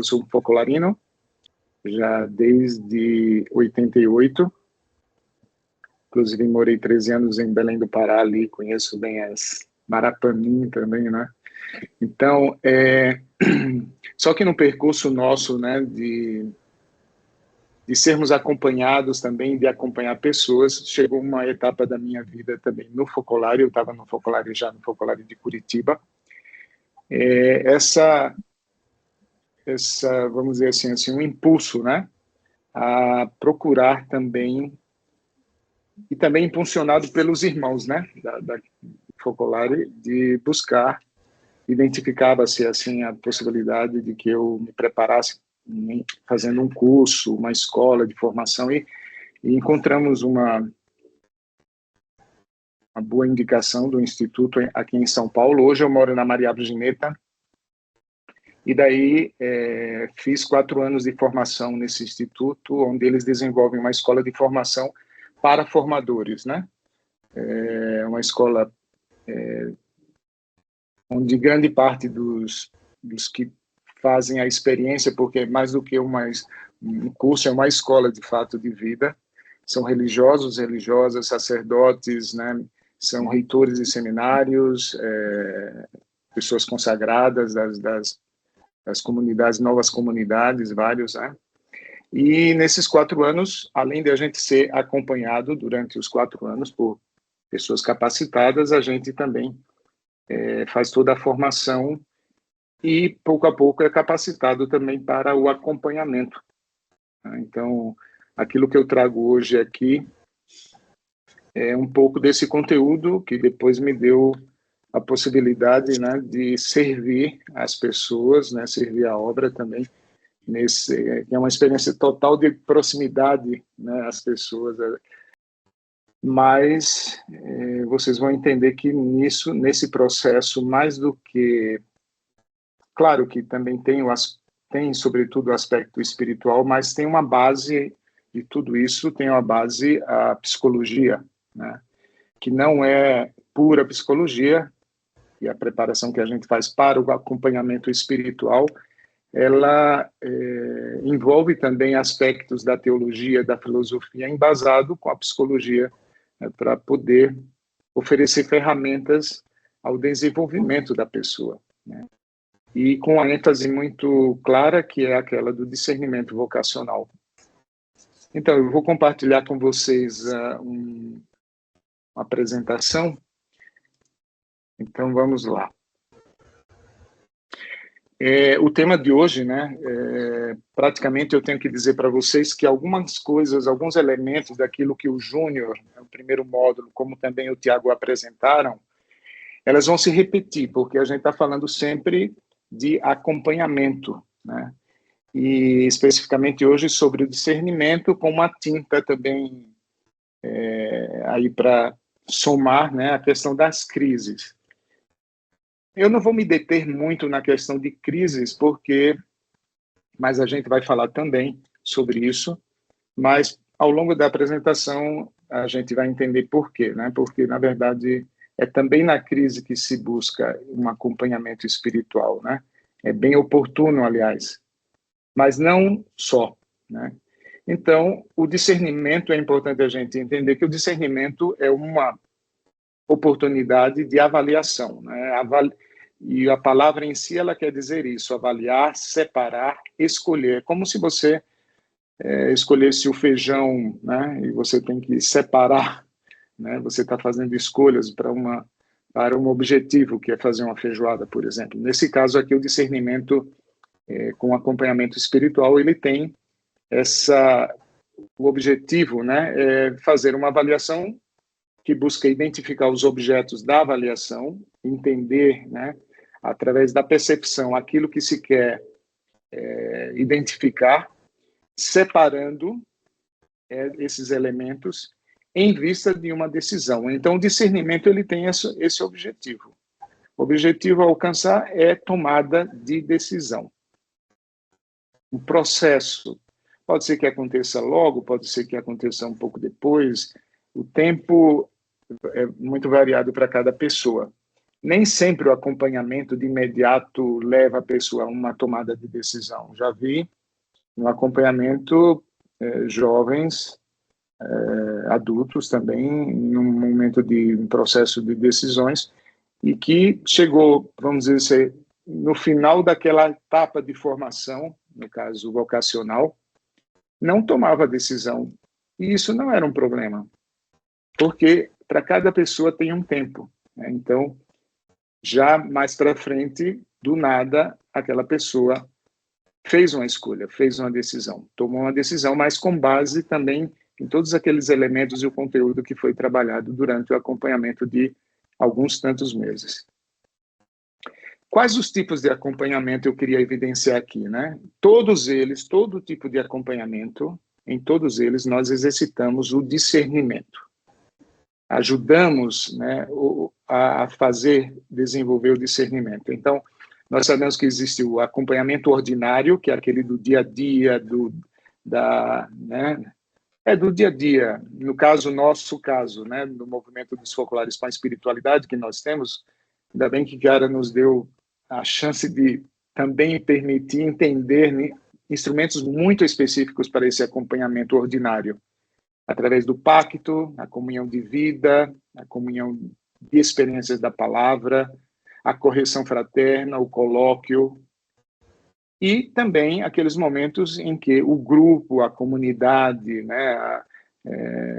eu sou um focolarino, já desde 88. Inclusive, morei 13 anos em Belém do Pará, ali, conheço bem as Marapanim também, né? Então, só que no percurso nosso, né, de sermos acompanhados também, de acompanhar pessoas, chegou uma etapa da minha vida também no Focolário, eu estava no Focolário já, no Focolário de Curitiba. Essa, vamos dizer assim, um impulso, né, a procurar também, e também impulsionado pelos irmãos, né, da Focolário, de buscar, identificava-se assim a possibilidade de que eu me preparasse fazendo um curso, uma escola de formação, e encontramos uma boa indicação do Instituto aqui em São Paulo. Hoje eu moro na Maria Gineta, e daí fiz 4 anos de formação nesse instituto, onde eles desenvolvem uma escola de formação para formadores, né? É uma escola onde grande parte dos que fazem a experiência, porque mais do que um curso, é uma escola de fato de vida, são religiosos, religiosas, sacerdotes, né? São reitores de seminários, pessoas consagradas das comunidades, novas comunidades, vários, né? E nesses 4 anos, além de a gente ser acompanhado durante os 4 anos por pessoas capacitadas, a gente também faz toda a formação e, pouco a pouco, é capacitado também para o acompanhamento. Então, aquilo que eu trago hoje aqui é um pouco desse conteúdo que depois me deu a possibilidade, né, de servir as pessoas, né, servir a obra também, é uma experiência total de proximidade, né, às pessoas. Mas vocês vão entender que nesse processo, mais do que... Claro que também tem sobretudo o aspecto espiritual, mas tem uma base de tudo isso, tem uma base a psicologia, né? Que não é pura psicologia, e a preparação que a gente faz para o acompanhamento espiritual, ela envolve também aspectos da teologia, da filosofia, embasado com a psicologia, né, para poder oferecer ferramentas ao desenvolvimento da pessoa, né? E com uma ênfase muito clara, que é aquela do discernimento vocacional. Então, eu vou compartilhar com vocês uma apresentação. Então, vamos lá. O tema de hoje, né, praticamente eu tenho que dizer para vocês que algumas coisas, alguns elementos daquilo que o Júnior, o primeiro módulo, como também o Tiago apresentaram, elas vão se repetir, porque a gente está falando sempre de acompanhamento, né? E especificamente hoje sobre o discernimento, com uma tinta também aí para somar, né, a questão das crises. Eu não vou me deter muito na questão de crises, mas a gente vai falar também sobre isso, mas ao longo da apresentação a gente vai entender por quê, né? Porque, na verdade, é também na crise que se busca um acompanhamento espiritual, né? É bem oportuno, aliás, mas não só, né? Então, o discernimento, é importante a gente entender que o discernimento é uma oportunidade de avaliação, né? E a palavra em si, ela quer dizer isso, avaliar, separar, escolher, como se você escolhesse o feijão, né? E você tem que separar, né? Você está fazendo escolhas para um objetivo, que é fazer uma feijoada, por exemplo. Nesse caso aqui, o discernimento com acompanhamento espiritual, ele tem o objetivo, né? É fazer uma avaliação que busca identificar os objetos da avaliação, entender, né, através da percepção, aquilo que se quer identificar, separando esses elementos em vista de uma decisão. Então, o discernimento ele tem esse objetivo. O objetivo a alcançar é tomada de decisão. O processo pode ser que aconteça logo, pode ser que aconteça um pouco depois. O tempo é muito variado para cada pessoa. Nem sempre o acompanhamento de imediato leva a pessoa a uma tomada de decisão. Já vi no acompanhamento jovens, adultos também, em um momento de um processo de decisões, e que chegou, vamos dizer, no final daquela etapa de formação, no caso vocacional, não tomava decisão. E isso não era um problema, porque para cada pessoa tem um tempo, né? Então, já mais para frente, do nada, aquela pessoa fez uma escolha, fez uma decisão, tomou uma decisão, mas com base também em todos aqueles elementos e o conteúdo que foi trabalhado durante o acompanhamento de alguns tantos meses. Quais os tipos de acompanhamento eu queria evidenciar aqui, né? Todos eles, todo tipo de acompanhamento, em todos eles nós exercitamos o discernimento. Ajudamos, né, a desenvolver o discernimento. Então, nós sabemos que existe o acompanhamento ordinário, que é aquele do dia a dia, do dia a dia. No nosso caso, né, no movimento dos Focolares com a Espiritualidade que nós temos, ainda bem que Chiara nos deu a chance de também permitir entender, né, instrumentos muito específicos para esse acompanhamento ordinário, através do pacto, a comunhão de vida, a comunhão de experiências da palavra, a correção fraterna, o colóquio, e também aqueles momentos em que o grupo, a comunidade, né,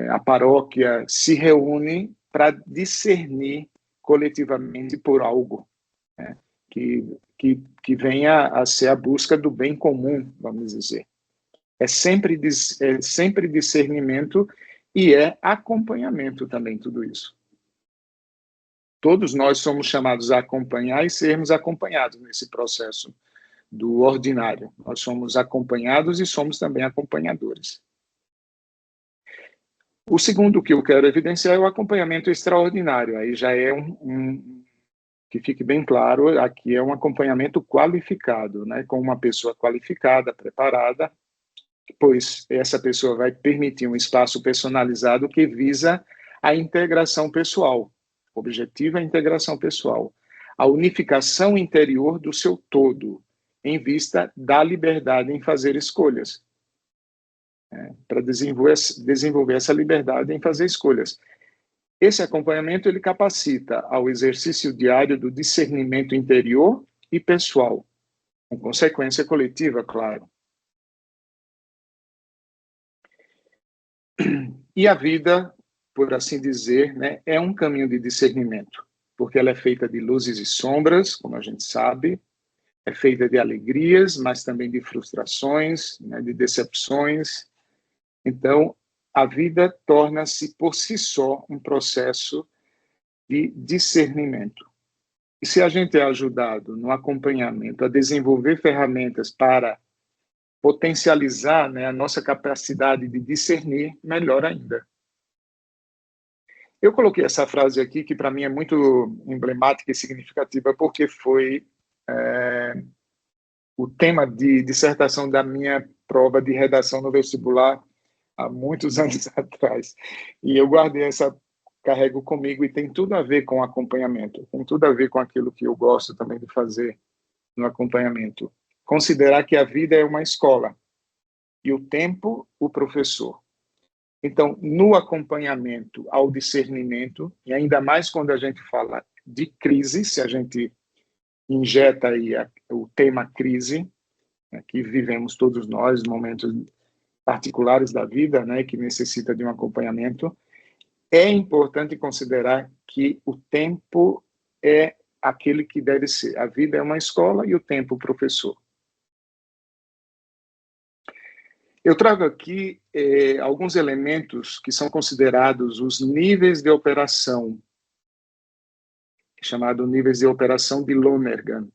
a paróquia se reúne para discernir coletivamente por algo, né, que venha a ser a busca do bem comum, vamos dizer. É sempre discernimento e é acompanhamento também, tudo isso. Todos nós somos chamados a acompanhar e sermos acompanhados nesse processo do ordinário. Nós somos acompanhados e somos também acompanhadores. O segundo que eu quero evidenciar é o acompanhamento extraordinário. Aí já é que fique bem claro, aqui é um acompanhamento qualificado, né, com uma pessoa qualificada, preparada, pois essa pessoa vai permitir um espaço personalizado que visa a integração pessoal. O objetivo é a integração pessoal, a unificação interior do seu todo, em vista da liberdade em fazer escolhas. Para desenvolver essa liberdade em fazer escolhas. Esse acompanhamento ele capacita ao exercício diário do discernimento interior e pessoal, com consequência coletiva, claro. E a vida, por assim dizer, né, é um caminho de discernimento, porque ela é feita de luzes e sombras, como a gente sabe, é feita de alegrias, mas também de frustrações, né, de decepções. Então, a vida torna-se por si só um processo de discernimento. E se a gente é ajudado no acompanhamento a desenvolver ferramentas para potencializar, né, a nossa capacidade de discernir, melhor ainda. Eu coloquei essa frase aqui, que para mim é muito emblemática e significativa, porque foi o tema de dissertação da minha prova de redação no vestibular há muitos anos atrás. E eu guardei carrego comigo, e tem tudo a ver com acompanhamento, tem tudo a ver com aquilo que eu gosto também de fazer no acompanhamento. Considerar que a vida é uma escola e o tempo, o professor. Então, no acompanhamento ao discernimento, e ainda mais quando a gente fala de crise, se a gente injeta aí o tema crise, né, que vivemos todos nós, momentos particulares da vida, né, que necessita de um acompanhamento, é importante considerar que o tempo é aquele que deve ser. A vida é uma escola e o tempo o professor. Eu trago aqui alguns elementos que são considerados os níveis de operação, chamado níveis de operação de Lonergan,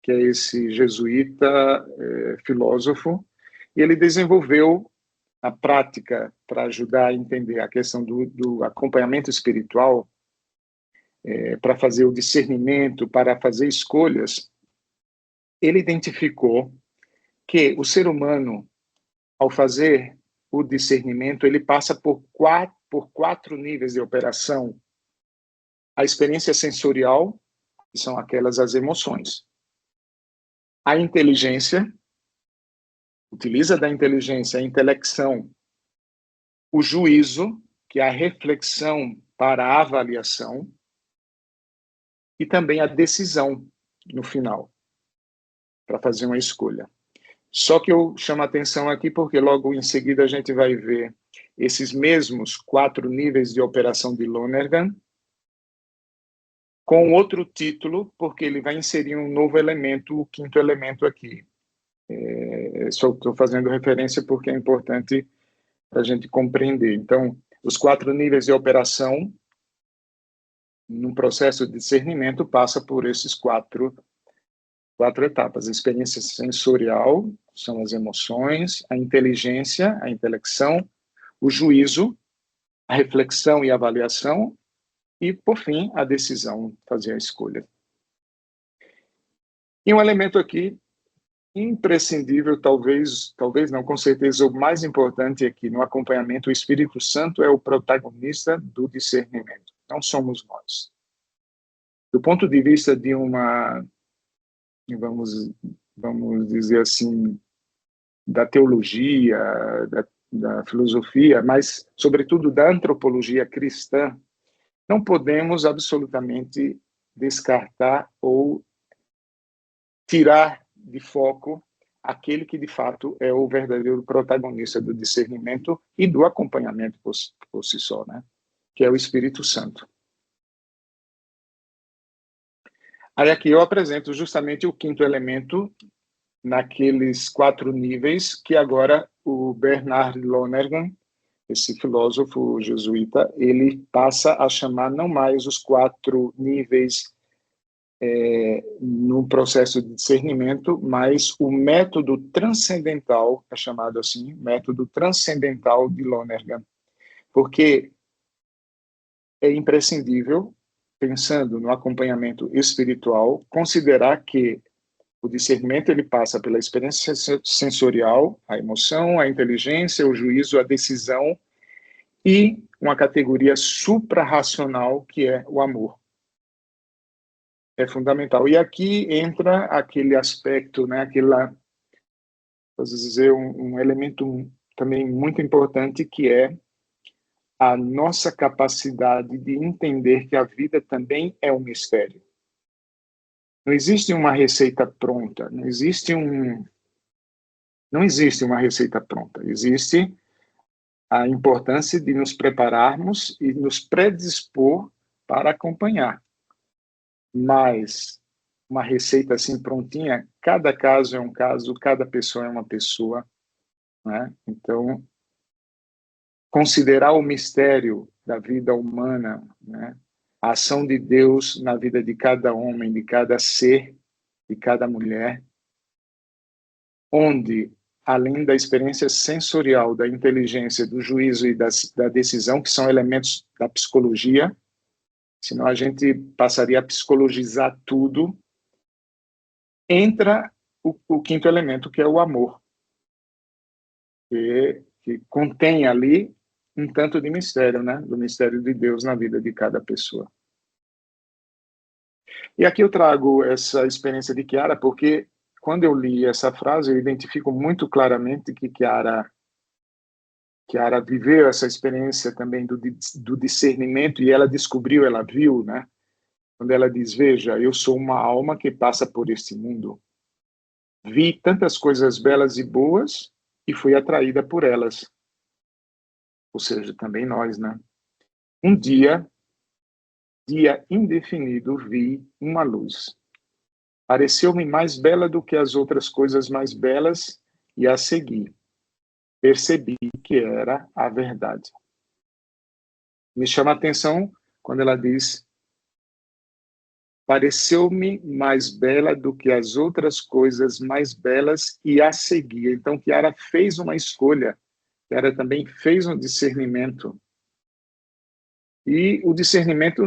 que é esse jesuíta filósofo, e ele desenvolveu a prática para ajudar a entender a questão do acompanhamento espiritual, para fazer o discernimento, para fazer escolhas. Ele identificou que o ser humano, ao fazer o discernimento, ele passa por quatro níveis de operação: a experiência sensorial, que são aquelas as emoções. A inteligência, utiliza da inteligência a intelecção, o juízo, que é a reflexão para a avaliação, e também a decisão no final, para fazer uma escolha. Só que eu chamo a atenção aqui porque logo em seguida a gente vai ver esses mesmos 4 níveis de operação de Lonergan com outro título, porque ele vai inserir um novo elemento, o 5º elemento aqui. Só estou fazendo referência porque é importante para a gente compreender. Então, os 4 níveis de operação, num processo de discernimento, passa por esses quatro etapas. A experiência sensorial, são as emoções, a inteligência, a intelecção, o juízo, a reflexão e a avaliação, e, por fim, a decisão, fazer a escolha. E um elemento aqui imprescindível, talvez não, com certeza, o mais importante aqui no acompanhamento, o Espírito Santo é o protagonista do discernimento, não somos nós. Do ponto de vista de uma, vamos dizer assim, da teologia, da filosofia, mas, sobretudo, da antropologia cristã, não podemos absolutamente descartar ou tirar de foco aquele que, de fato, é o verdadeiro protagonista do discernimento e do acompanhamento por si só, né? Que é o Espírito Santo. Aí aqui eu apresento justamente o 5º elemento naqueles 4 níveis que agora o Bernard Lonergan, esse filósofo jesuíta, ele passa a chamar não mais os 4 níveis no processo de discernimento, mas o método transcendental, é chamado assim, método transcendental de Lonergan, porque é imprescindível, pensando no acompanhamento espiritual, considerar que o discernimento ele passa pela experiência sensorial, a emoção, a inteligência, o juízo, a decisão e uma categoria suprarracional que é o amor. É fundamental. E aqui entra aquele aspecto, né, posso dizer, um elemento também muito importante que é a nossa capacidade de entender que a vida também é um mistério. Não existe uma receita pronta, não existe uma receita pronta. Existe a importância de nos prepararmos e nos predispor para acompanhar. Mas uma receita assim prontinha, cada caso é um caso, cada pessoa é uma pessoa, né? Então, considerar o mistério da vida humana, né? A ação de Deus na vida de cada homem, de cada ser, de cada mulher, onde, além da experiência sensorial, da inteligência, do juízo e da decisão, que são elementos da psicologia, senão a gente passaria a psicologizar tudo, entra o 5º elemento, que é o amor, que contém ali um tanto de mistério, né? Do mistério de Deus na vida de cada pessoa. E aqui eu trago essa experiência de Chiara, porque quando eu li essa frase, eu identifico muito claramente que Chiara viveu essa experiência também do discernimento e ela descobriu, ela viu, né? Quando ela diz, veja, eu sou uma alma que passa por este mundo. Vi tantas coisas belas e boas e fui atraída por elas. Ou seja, também nós, né? Um dia indefinido, vi uma luz. Pareceu-me mais bela do que as outras coisas mais belas e a segui. Percebi que era a verdade. Me chama a atenção quando ela diz: pareceu-me mais bela do que as outras coisas mais belas e a segui. Então, Chiara fez uma escolha. Chiara também fez um discernimento. E o discernimento,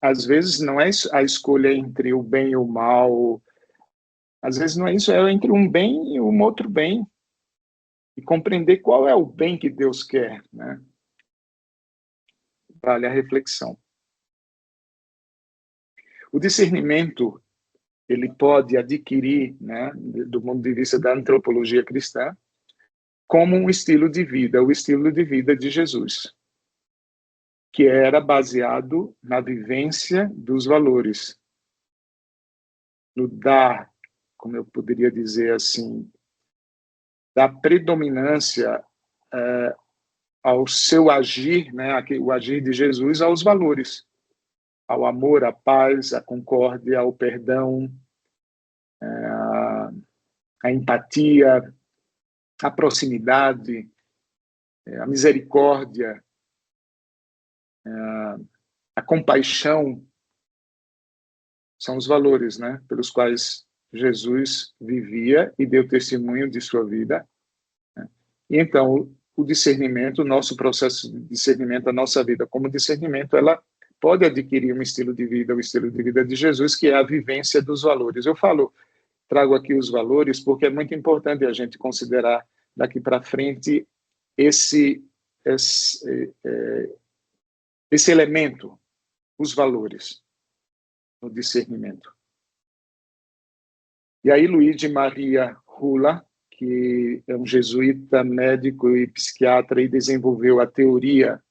às vezes, não é a escolha entre o bem e o mal. Às vezes não é isso, é entre um bem e um outro bem. E compreender qual é o bem que Deus quer, né? Vale a reflexão. O discernimento, ele pode adquirir, né, do ponto de vista da antropologia cristã, como um estilo de vida, o estilo de vida de Jesus, que era baseado na vivência dos valores, no dar, como eu poderia dizer assim, da predominância ao seu agir, né, o agir de Jesus aos valores, ao amor, à paz, à concórdia, ao perdão, à empatia, à proximidade, à misericórdia, à compaixão. São os valores, né, pelos quais Jesus vivia e deu testemunho de sua vida. Né? E então, o discernimento, o nosso processo de discernimento, a nossa vida como discernimento, ela pode adquirir um estilo de vida, o estilo de vida de Jesus, que é a vivência dos valores. Eu trago aqui os valores, porque é muito importante a gente considerar daqui para frente esse elemento, os valores, no discernimento. E aí Luigi Maria Rula, que é um jesuíta, médico e psiquiatra, e desenvolveu a teoria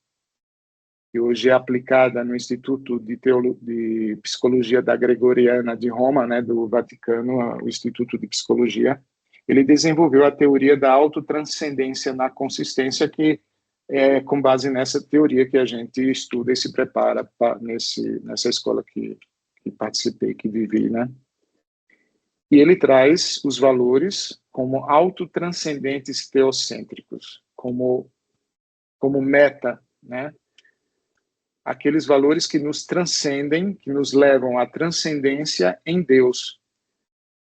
que hoje é aplicada no Instituto de Psicologia da Gregoriana de Roma, né, do Vaticano, o Instituto de Psicologia. Ele desenvolveu a teoria da autotranscendência na consistência, que é com base nessa teoria que a gente estuda e se prepara nessa escola que participei, que vivi, né? E ele traz os valores como autotranscendentes teocêntricos, como meta, né? Aqueles valores que nos transcendem, que nos levam à transcendência em Deus,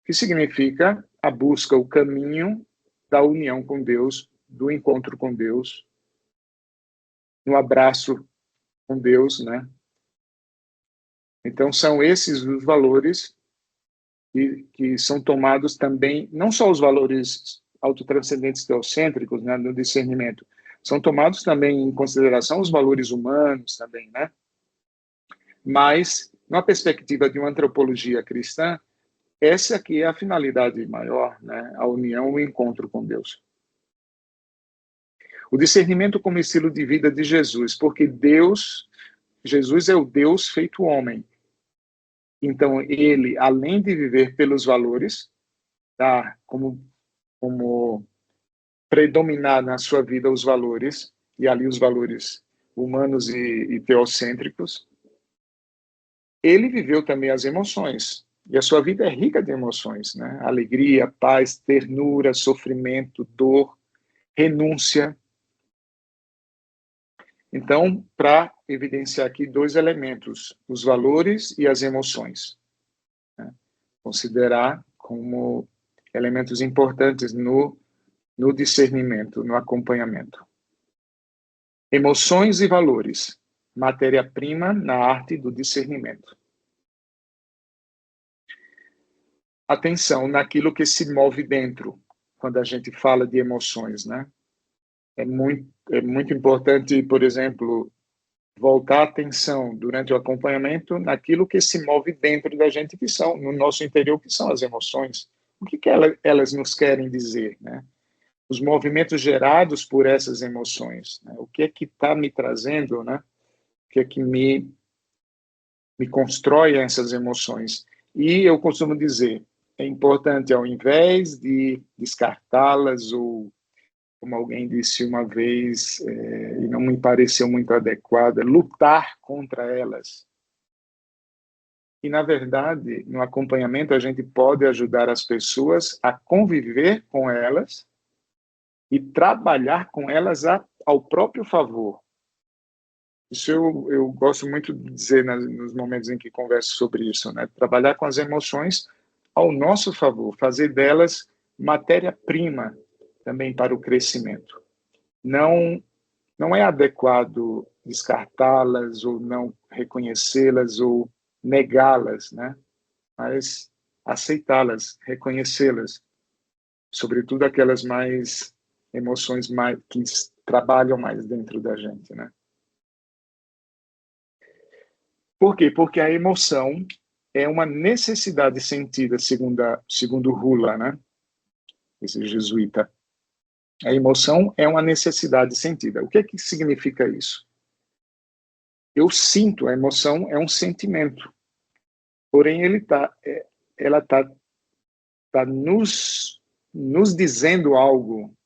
que significa a busca, o caminho da união com Deus, do encontro com Deus, no abraço com Deus, né? Então, são esses os valores que são tomados também, não só os valores autotranscendentes teocêntricos, né, no discernimento, são tomados também em consideração os valores humanos também, né? Mas, na perspectiva de uma antropologia cristã, essa aqui é a finalidade maior, né? A união, o encontro com Deus. O discernimento como estilo de vida de Jesus, porque Jesus é o Deus feito homem. Então, ele, além de viver pelos valores, tá, como predominar na sua vida os valores, e ali os valores humanos e teocêntricos, ele viveu também as emoções. E a sua vida é rica de emoções, né? Alegria, paz, ternura, sofrimento, dor, renúncia. Então, para evidenciar aqui dois elementos, os valores e as emoções. Né? Considerar como elementos importantes no discernimento, no acompanhamento. Emoções e valores, matéria-prima na arte do discernimento. Atenção naquilo que se move dentro, quando a gente fala de emoções, né? É muito importante, por exemplo, voltar a atenção durante o acompanhamento naquilo que se move dentro da gente, que são, no nosso interior, que são as emoções. O que elas nos querem dizer, né? Os movimentos gerados por essas emoções, né? O que é que está me trazendo, né? O que é que me constrói essas emoções? E eu costumo dizer, é importante, ao invés de descartá-las, ou, como alguém disse uma vez, e não me pareceu muito adequada, lutar contra elas. E, na verdade, no acompanhamento, a gente pode ajudar as pessoas a conviver com elas e trabalhar com elas ao próprio favor. Isso eu gosto muito de dizer nos momentos em que converso sobre isso, né? Trabalhar com as emoções ao nosso favor, fazer delas matéria-prima também para o crescimento. Não é adequado descartá-las ou não reconhecê-las ou negá-las, né? Mas aceitá-las, reconhecê-las, sobretudo aquelas emoções que trabalham mais dentro da gente, né? Por quê? Porque a emoção, é uma necessidade sentida, segundo Rula, né? Esse jesuíta. A emoção é uma necessidade sentida. O que é que significa isso? Eu sinto, a emoção é um sentimento, porém ela está nos dizendo algo.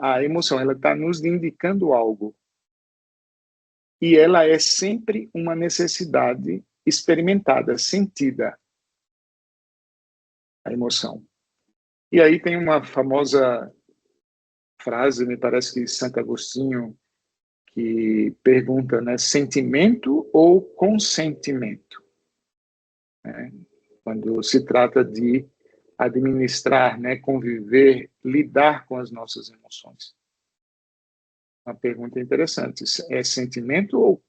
A emoção ela está nos indicando algo. E ela é sempre uma necessidade experimentada, sentida, a emoção. E aí tem uma famosa frase, me parece que Santo Agostinho, que pergunta, né, sentimento ou consentimento? Quando se trata de administrar, né, conviver, lidar com as nossas emoções. Uma pergunta interessante. É sentimento ou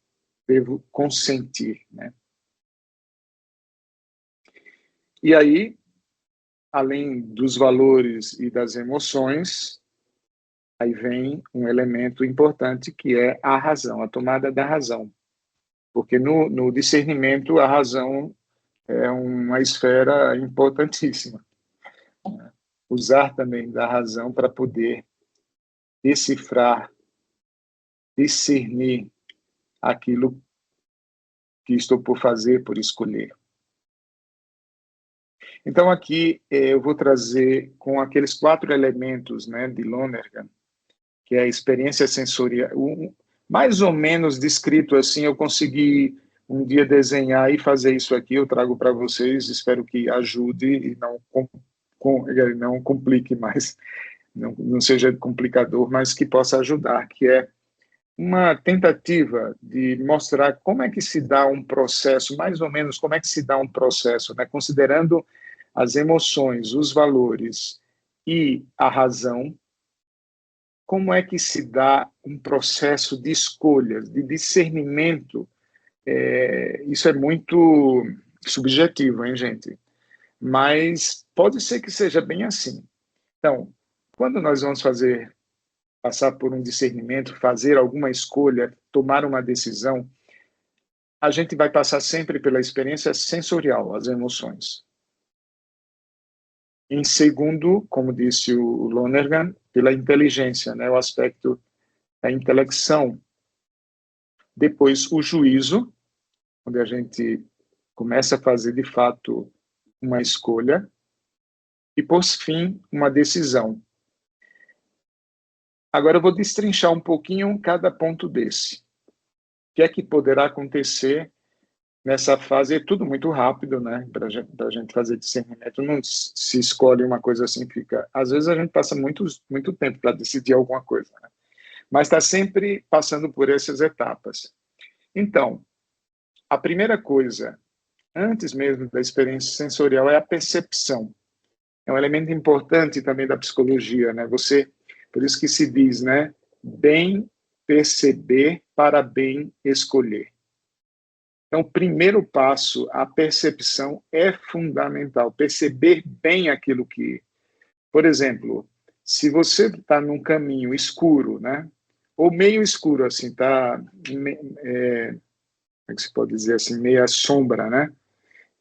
devo consentir, né? E aí, além dos valores e das emoções, aí vem um elemento importante que é a razão, a tomada da razão. Porque no discernimento, a razão é uma esfera importantíssima. Usar também da razão para poder decifrar, discernir aquilo que estou por fazer, por escolher. Então, aqui eu vou trazer com aqueles 4 elementos, né, de Lonergan, que é a experiência sensorial, mais ou menos descrito assim, eu consegui um dia desenhar e fazer isso aqui, eu trago para vocês, espero que ajude e não complique mais, não seja complicador, mas que possa ajudar, que é uma tentativa de mostrar como é que se dá um processo, mais ou menos como é que se dá um processo, né? Considerando as emoções, os valores e a razão, como é que se dá um processo de escolhas, de discernimento. Isso é muito subjetivo, hein, gente? Mas pode ser que seja bem assim. Então, quando nós vamos passar por um discernimento, fazer alguma escolha, tomar uma decisão, a gente vai passar sempre pela experiência sensorial, as emoções. Em segundo, como disse o Lonergan, pela inteligência, né, o aspecto da intelecção. Depois, o juízo, onde a gente começa a fazer, de fato, uma escolha. E, por fim, uma decisão. Agora, eu vou destrinchar um pouquinho cada ponto desse. O que é que poderá acontecer nessa fase? É tudo muito rápido, né? Para a gente fazer discernimento. Não se escolhe uma coisa assim, fica... Às vezes a gente passa muito tempo para decidir alguma coisa, né? Mas está sempre passando por essas etapas. Então, a primeira coisa, antes mesmo da experiência sensorial, é a percepção. É um elemento importante também da psicologia, né? Por isso que se diz, né? Bem perceber para bem escolher. Então, o primeiro passo, a percepção é fundamental. Perceber bem aquilo que... Por exemplo, se você está num caminho escuro, né? Ou meio escuro, assim, tá... como é que se pode dizer assim? Meia sombra, né?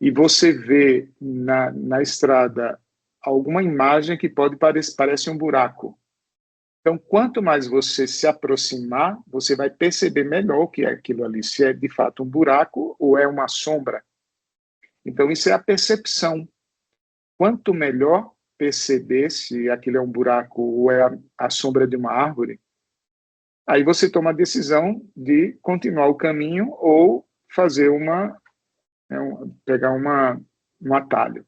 E você vê na estrada alguma imagem que parece um buraco. Então, quanto mais você se aproximar, você vai perceber melhor o que é aquilo ali, se é de fato um buraco ou é uma sombra. Então, isso é a percepção. Quanto melhor perceber se aquilo é um buraco ou é a sombra de uma árvore, aí você toma a decisão de continuar o caminho ou fazer pegar um atalho.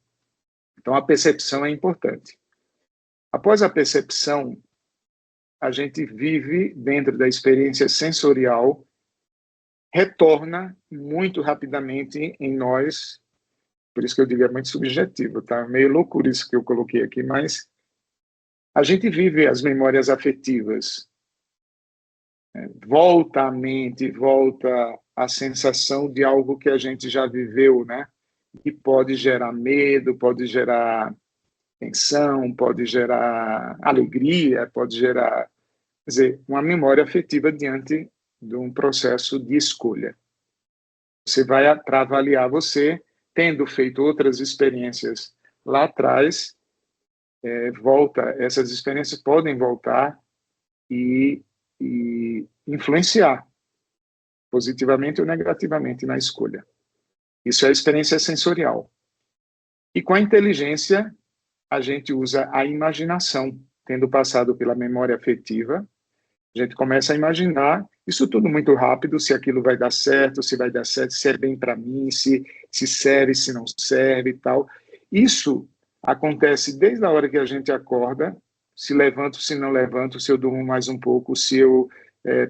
Então, a percepção é importante. Após a percepção, a gente vive dentro da experiência sensorial, retorna muito rapidamente em nós, por isso que eu digo é muito subjetivo, tá? Meio loucura isso que eu coloquei aqui, mas a gente vive as memórias afetivas, né? Volta à mente, volta a sensação de algo que a gente já viveu, né? E pode gerar medo, pode gerar tensão, pode gerar alegria, pode gerar, quer dizer, uma memória afetiva diante de um processo de escolha. Você vai para avaliar você, tendo feito outras experiências lá atrás, essas experiências podem voltar e influenciar positivamente ou negativamente na escolha. Isso é a experiência sensorial. E com a inteligência, a gente usa a imaginação, tendo passado pela memória afetiva, a gente começa a imaginar isso tudo muito rápido, se aquilo vai dar certo, se vai dar certo, se é bem para mim, se serve, se não serve e tal. Isso acontece desde a hora que a gente acorda, se levanto, se não levanto, se eu durmo mais um pouco, se eu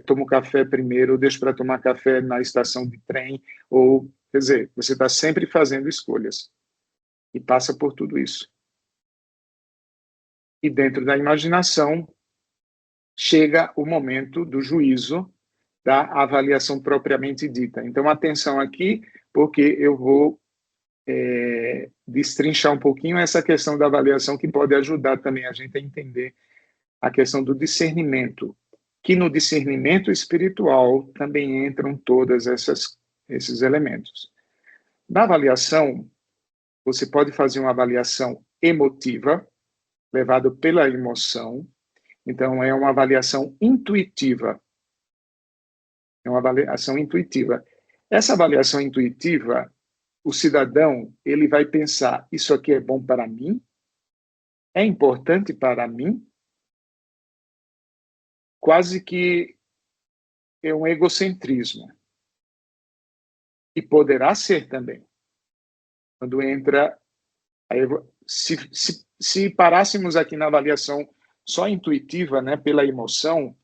tomo café primeiro, ou deixo para tomar café na estação de trem, ou, quer dizer, você está sempre fazendo escolhas e passa por tudo isso. E dentro da imaginação, chega o momento do juízo, da avaliação propriamente dita. Então, atenção aqui, porque eu vou destrinchar um pouquinho essa questão da avaliação, que pode ajudar também a gente a entender a questão do discernimento, que no discernimento espiritual também entram todos esses elementos. Na avaliação, você pode fazer uma avaliação emotiva, levada pela emoção. Então, é uma avaliação intuitiva. É uma avaliação intuitiva. Essa avaliação intuitiva, o cidadão, ele vai pensar, isso aqui é bom para mim? É importante para mim? Quase que é um egocentrismo. E poderá ser também. Quando entra... Se parássemos aqui na avaliação só intuitiva, né, pela emoção,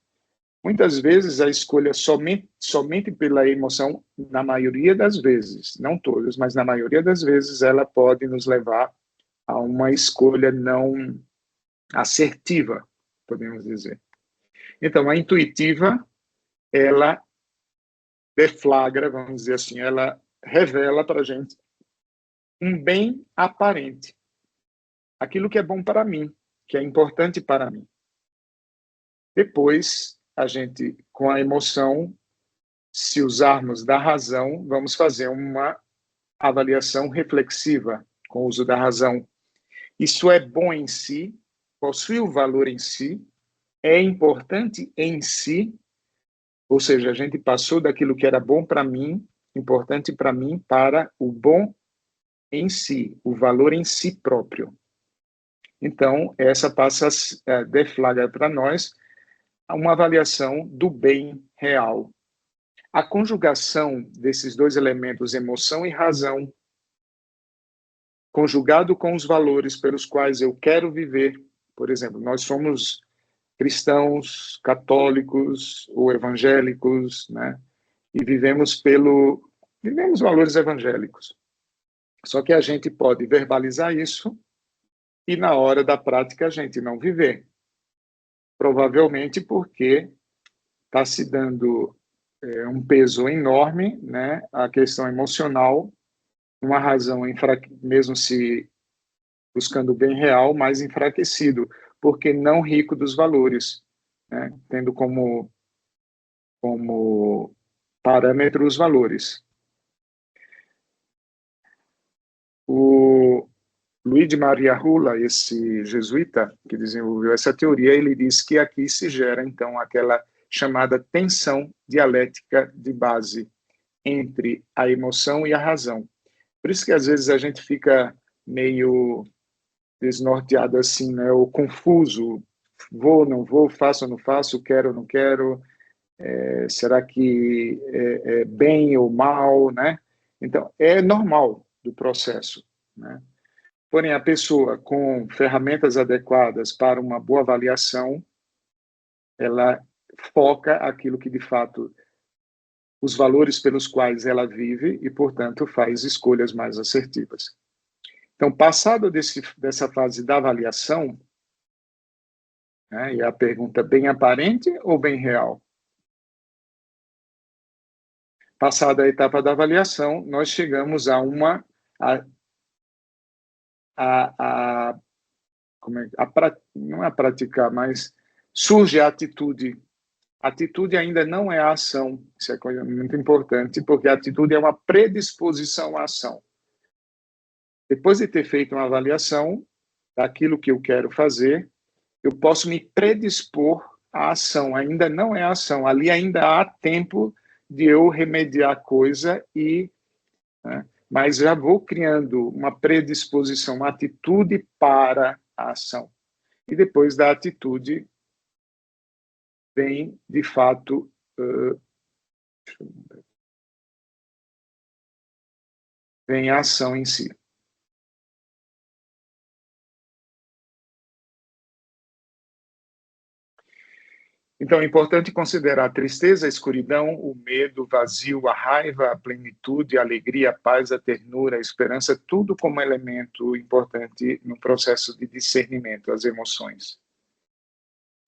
muitas vezes a escolha somente pela emoção, na maioria das vezes, não todas, mas na maioria das vezes, ela pode nos levar a uma escolha não assertiva, podemos dizer. Então, a intuitiva, ela deflagra, vamos dizer assim, ela revela para a gente um bem aparente. Aquilo que é bom para mim, que é importante para mim. Depois, a gente, com a emoção, se usarmos da razão, vamos fazer uma avaliação reflexiva com o uso da razão. Isso é bom em si, possui o valor em si, é importante em si, ou seja, a gente passou daquilo que era bom para mim, importante para mim, para o bom em si, o valor em si próprio. Então, essa passa a deflagrar para nós uma avaliação do bem real. A conjugação desses dois elementos, emoção e razão, conjugado com os valores pelos quais eu quero viver, por exemplo, nós somos cristãos, católicos ou evangélicos, né? E vivemos valores evangélicos. Só que a gente pode verbalizar isso e na hora da prática a gente não viver. Provavelmente porque está se dando um peso enorme, né, a questão emocional, uma razão, mesmo se buscando o bem real, mais enfraquecido, porque não rico dos valores, né, tendo como parâmetro os valores. O Luigi Maria Rulla, esse jesuíta que desenvolveu essa teoria, ele diz que aqui se gera, então, aquela chamada tensão dialética de base entre a emoção e a razão. Por isso que, às vezes, a gente fica meio desnorteado assim, né? Ou confuso, vou, não vou, faço ou não faço, quero ou não quero, será que é bem ou mal, né? Então, é normal do processo, né? Porém, a pessoa com ferramentas adequadas para uma boa avaliação, ela foca aquilo que, de fato, os valores pelos quais ela vive e, portanto, faz escolhas mais assertivas. Então, passado dessa fase da avaliação, né, e a pergunta bem aparente ou bem real? Passada a etapa da avaliação, nós chegamos a uma não é praticar, mas surge a atitude. A atitude ainda não é a ação. Isso é coisa muito importante, porque a atitude é uma predisposição à ação. Depois de ter feito uma avaliação daquilo que eu quero fazer, eu posso me predispor à ação. Ainda não é ação, ali ainda há tempo de eu remediar a coisa, né, mas já vou criando uma predisposição, uma atitude para a ação. E depois da atitude vem, de fato, vem a ação em si. Então, é importante considerar a tristeza, a escuridão, o medo, o vazio, a raiva, a plenitude, a alegria, a paz, a ternura, a esperança, tudo como elemento importante no processo de discernimento, as emoções.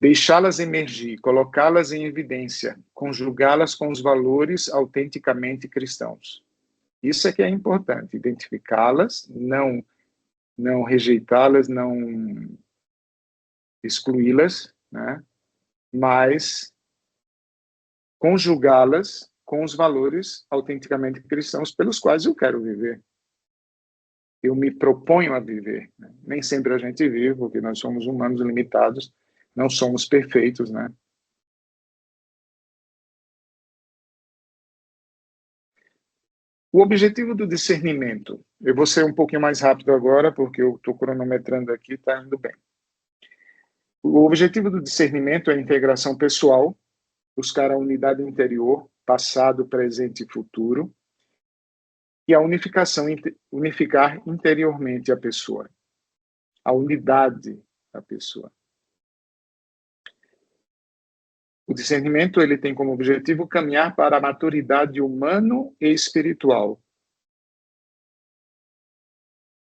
Deixá-las emergir, colocá-las em evidência, conjugá-las com os valores autenticamente cristãos. Isso é que é importante, identificá-las, não rejeitá-las, não excluí-las, né? Mas conjugá-las com os valores autenticamente cristãos pelos quais eu quero viver. Eu me proponho a viver. Né? Nem sempre a gente vive, porque nós somos humanos limitados, não somos perfeitos, né? O objetivo do discernimento, eu vou ser um pouquinho mais rápido agora, porque eu estou cronometrando aqui, está indo bem. O objetivo do discernimento é a integração pessoal, buscar a unidade interior, passado, presente e futuro, e a unificação, unificar interiormente a pessoa, a unidade da pessoa. O discernimento ele tem como objetivo caminhar para a maturidade humano e espiritual.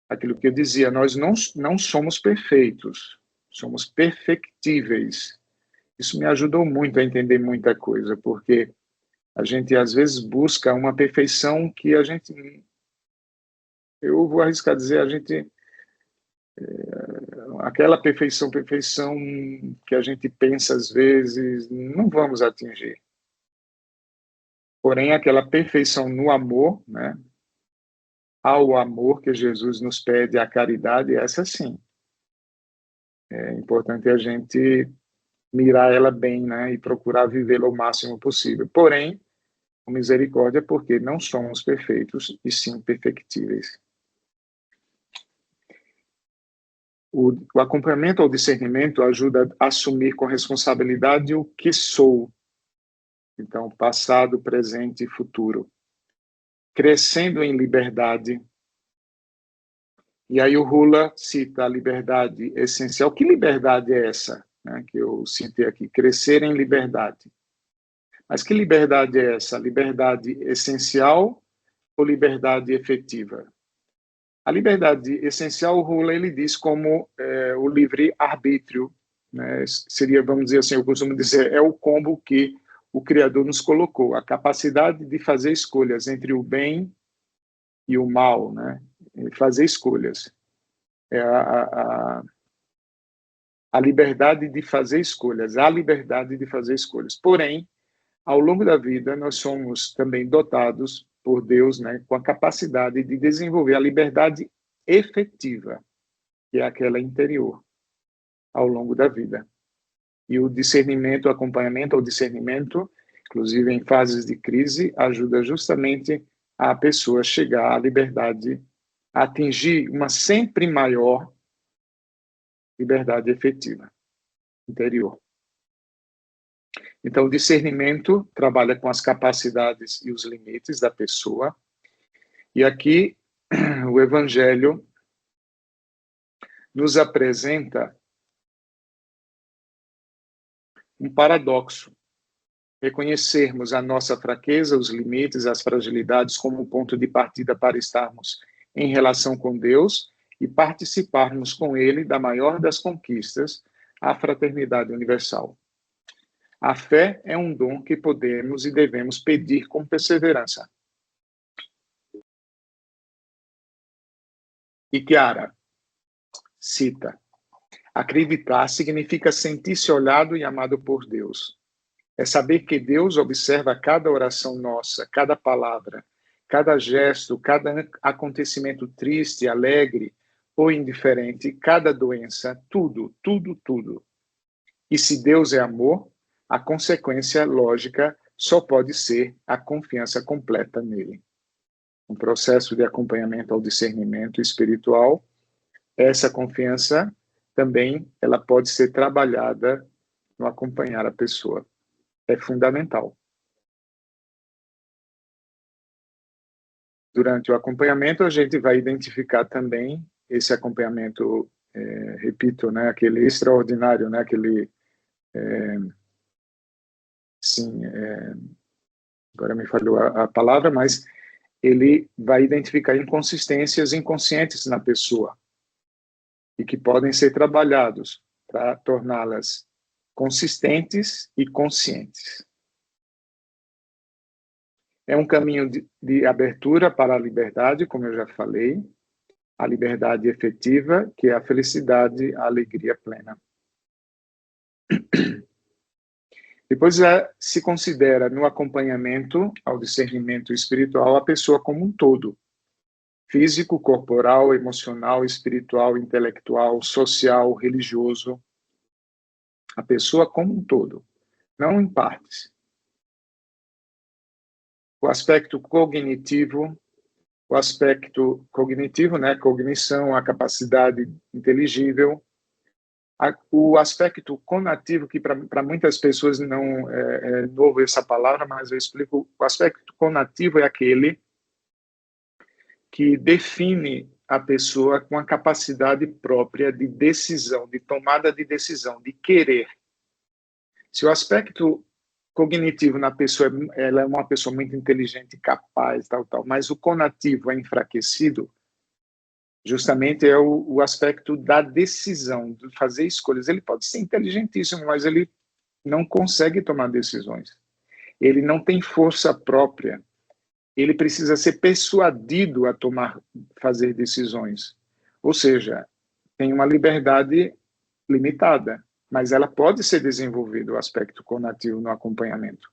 Aquilo que eu dizia, nós não somos perfeitos, somos perfectíveis. Isso me ajudou muito a entender muita coisa, porque a gente às vezes busca uma perfeição que a gente, eu vou arriscar dizer, a gente, aquela perfeição que a gente pensa às vezes, não vamos atingir. Porém, aquela perfeição no amor, né? Ao amor que Jesus nos pede, à caridade, essa sim. É importante a gente mirar ela bem, né? E procurar vivê-la o máximo possível. Porém, com misericórdia, porque não somos perfeitos e sim perfectíveis. O acompanhamento ao discernimento ajuda a assumir com responsabilidade o que sou. Então, passado, presente e futuro. Crescendo em liberdade. E aí o Rula cita a liberdade essencial. Que liberdade é essa, né, que eu citei aqui? Crescer em liberdade. Mas que liberdade é essa? Liberdade essencial ou liberdade efetiva? A liberdade essencial, o Rula ele diz como o livre-arbítrio, né? Seria, vamos dizer assim, eu costumo dizer, é o combo que o Criador nos colocou, a capacidade de fazer escolhas entre o bem e o mal, né? Fazer escolhas. É a liberdade de fazer escolhas, a liberdade de fazer escolhas. Porém, ao longo da vida, nós somos também dotados por Deus, né, com a capacidade de desenvolver a liberdade efetiva, que é aquela interior, ao longo da vida. E o discernimento, o acompanhamento ao discernimento, inclusive em fases de crise, ajuda justamente a pessoa a chegar à liberdade, a atingir uma sempre maior liberdade efetiva, interior. Então, o discernimento trabalha com as capacidades e os limites da pessoa. E aqui, o Evangelho nos apresenta um paradoxo. Reconhecermos a nossa fraqueza, os limites, as fragilidades como ponto de partida para estarmos em relação com Deus e participarmos com Ele da maior das conquistas, a fraternidade universal. A fé é um dom que podemos e devemos pedir com perseverança. E Chiara cita: acreditar significa sentir-se olhado e amado por Deus. É saber que Deus observa cada oração nossa, cada palavra, cada gesto, cada acontecimento triste, alegre ou indiferente, cada doença, tudo, tudo, tudo. E se Deus é amor, a consequência lógica só pode ser a confiança completa nele. Um processo de acompanhamento ao discernimento espiritual, essa confiança também ela pode ser trabalhada no acompanhar a pessoa. É fundamental. Durante o acompanhamento, a gente vai identificar também esse acompanhamento, repito, né, aquele extraordinário, né, aquele, sim, agora me falhou a palavra, mas ele vai identificar inconsistências inconscientes na pessoa e que podem ser trabalhados para torná-las consistentes e conscientes. É um caminho de abertura para a liberdade, como eu já falei, a liberdade efetiva, que é a felicidade, a alegria plena. Depois se considera no acompanhamento ao discernimento espiritual a pessoa como um todo, físico, corporal, emocional, espiritual, intelectual, social, religioso, a pessoa como um todo, não em partes. O aspecto cognitivo, né, cognição, a capacidade inteligível, o aspecto conativo, que para muitas pessoas não é novo essa palavra, mas eu explico, o aspecto conativo é aquele que define a pessoa com a capacidade própria de decisão, de tomada de decisão, de querer. Se o aspecto cognitivo na pessoa, ela é uma pessoa muito inteligente, capaz, tal, mas o conativo é enfraquecido, justamente é o aspecto da decisão, de fazer escolhas. Ele pode ser inteligentíssimo, mas ele não consegue tomar decisões. Ele não tem força própria. Ele precisa ser persuadido a fazer decisões. Ou seja, tem uma liberdade limitada, mas ela pode ser desenvolvida, o aspecto conativo no acompanhamento.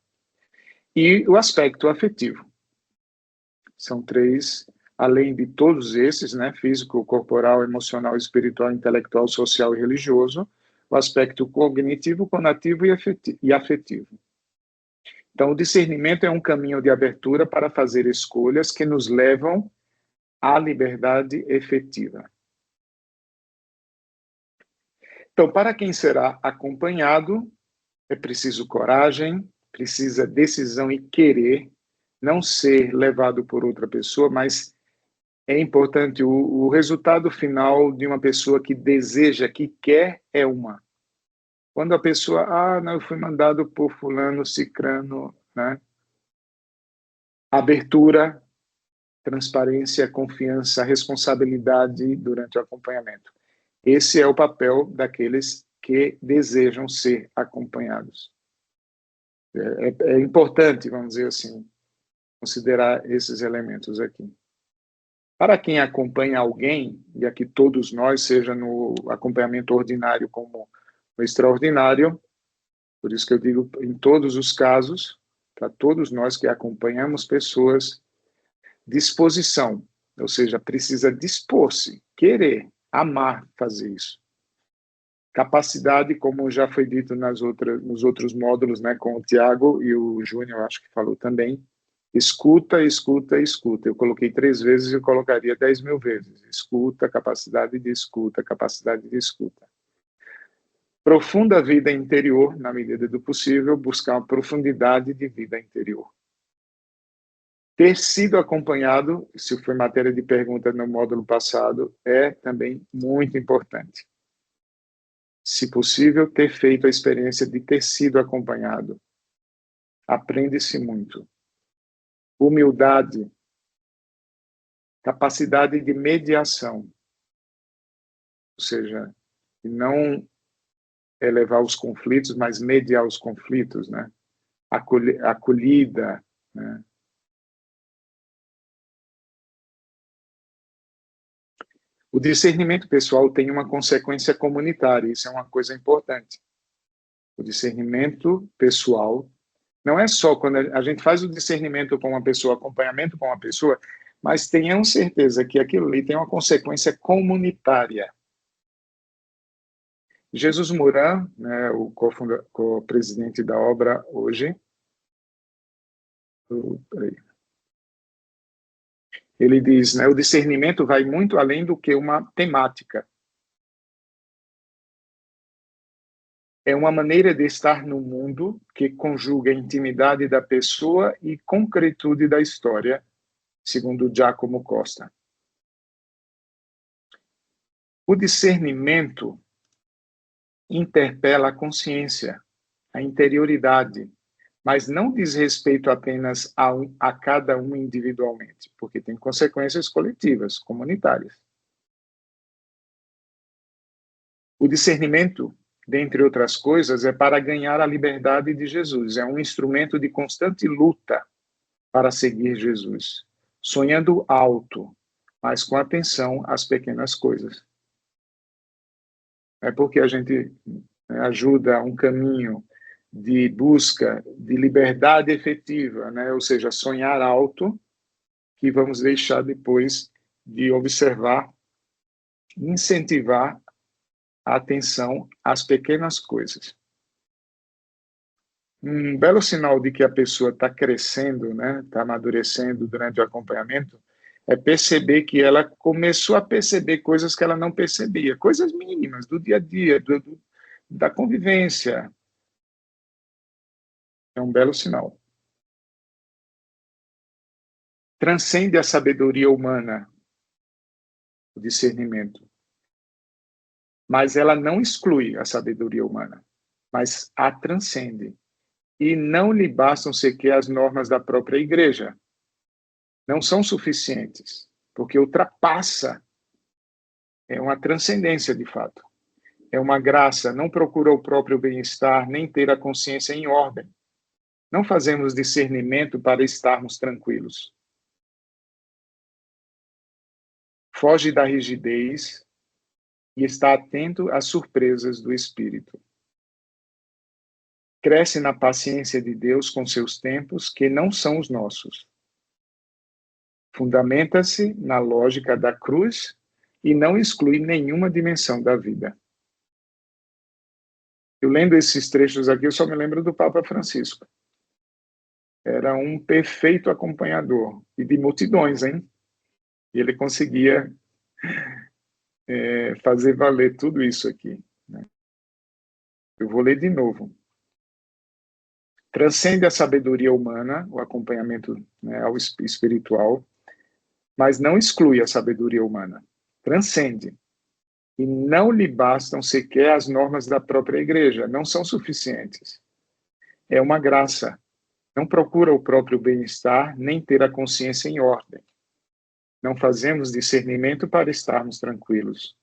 E o aspecto afetivo. São três, além de todos esses, né, físico, corporal, emocional, espiritual, intelectual, social e religioso, o aspecto cognitivo, conativo e afetivo. Então, o discernimento é um caminho de abertura para fazer escolhas que nos levam à liberdade efetiva. Então, para quem será acompanhado, é preciso coragem, precisa decisão e querer, não ser levado por outra pessoa, mas é importante, o resultado final de uma pessoa que deseja, que quer, é uma. Quando a pessoa, não, eu fui mandado por fulano, cicrano, né? Abertura, transparência, confiança, responsabilidade durante o acompanhamento. Esse é o papel daqueles que desejam ser acompanhados. É importante, vamos dizer assim, considerar esses elementos aqui. Para quem acompanha alguém, e aqui todos nós, seja no acompanhamento ordinário como no extraordinário, por isso que eu digo em todos os casos, para todos nós que acompanhamos pessoas, disposição, ou seja, precisa dispor-se, querer, amar fazer isso. Capacidade, como já foi dito nos outros módulos, né, com o Tiago e o Júnior, acho que falou também, escuta, escuta, escuta. Eu coloquei 3 vezes, eu colocaria 10.000 vezes. Escuta, capacidade de escuta, capacidade de escuta. Profunda vida interior, na medida do possível, buscar uma profundidade de vida interior. Ter sido acompanhado, se foi matéria de pergunta no módulo passado, é também muito importante. Se possível, ter feito a experiência de ter sido acompanhado. Aprende-se muito. Humildade, capacidade de mediação, ou seja, não elevar os conflitos, mas mediar os conflitos, né? Acolhida, né? O discernimento pessoal tem uma consequência comunitária, isso é uma coisa importante. O discernimento pessoal Não é só quando a gente faz o discernimento com uma pessoa, acompanhamento com uma pessoa, mas tenham certeza que aquilo ali tem uma consequência comunitária. Jesus Moran, né, o co-presidente da obra hoje, ele diz, né, o discernimento vai muito além do que uma temática. É uma maneira de estar no mundo que conjuga a intimidade da pessoa e concretude da história, segundo Giacomo Costa. O discernimento interpela a consciência, a interioridade, mas não diz respeito apenas a cada um individualmente, porque tem consequências coletivas, comunitárias. O discernimento, dentre outras coisas, é para ganhar a liberdade de Jesus, é um instrumento de constante luta para seguir Jesus, sonhando alto, mas com atenção às pequenas coisas. É porque a gente ajuda um caminho de busca de liberdade efetiva, né? Ou seja, sonhar alto, que vamos deixar depois de observar, incentivar a atenção às pequenas coisas. Um belo sinal de que a pessoa está crescendo, né? Está amadurecendo durante o acompanhamento, é perceber que ela começou a perceber coisas que ela não percebia, coisas mínimas do dia a dia, da convivência. É um belo sinal. Transcende a sabedoria humana, o discernimento. Mas ela não exclui a sabedoria humana, mas a transcende. E não lhe bastam sequer as normas da própria igreja. Não são suficientes, porque ultrapassa, é uma transcendência de fato. É uma graça, não procura o próprio bem-estar, nem ter a consciência em ordem. Não fazemos discernimento para estarmos tranquilos. Foge da rigidez e está atento às surpresas do Espírito. Cresce na paciência de Deus com seus tempos, que não são os nossos. Fundamenta-se na lógica da cruz e não exclui nenhuma dimensão da vida. Eu lendo esses trechos aqui, eu só me lembro do Papa Francisco. Era um perfeito acompanhador, e de multidões, hein? E ele conseguia fazer valer tudo isso aqui, né? Eu vou ler de novo. Transcende a sabedoria humana, o acompanhamento, né, ao espiritual, mas não exclui a sabedoria humana. Transcende. E não lhe bastam sequer as normas da própria igreja, não são suficientes. É uma graça. Não procura o próprio bem-estar, nem ter a consciência em ordem. Não fazemos discernimento para estarmos tranquilos.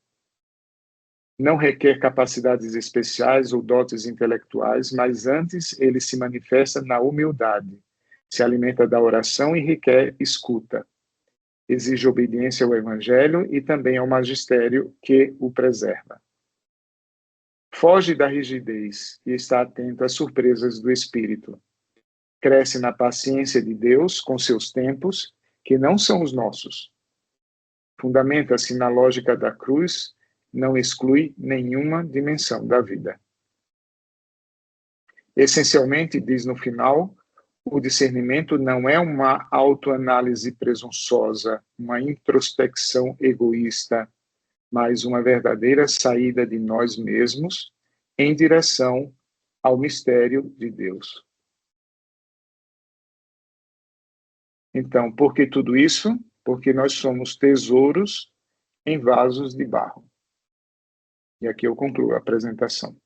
Não requer capacidades especiais ou dotes intelectuais, mas antes ele se manifesta na humildade, se alimenta da oração e requer escuta. Exige obediência ao Evangelho e também ao magistério que o preserva. Foge da rigidez e está atento às surpresas do Espírito. Cresce na paciência de Deus com seus tempos, que não são os nossos. Fundamenta-se na lógica da cruz, não exclui nenhuma dimensão da vida. Essencialmente, diz no final, o discernimento não é uma autoanálise presunçosa, uma introspecção egoísta, mas uma verdadeira saída de nós mesmos em direção ao mistério de Deus. Então, por que tudo isso? Porque nós somos tesouros em vasos de barro. E aqui eu concluo a apresentação.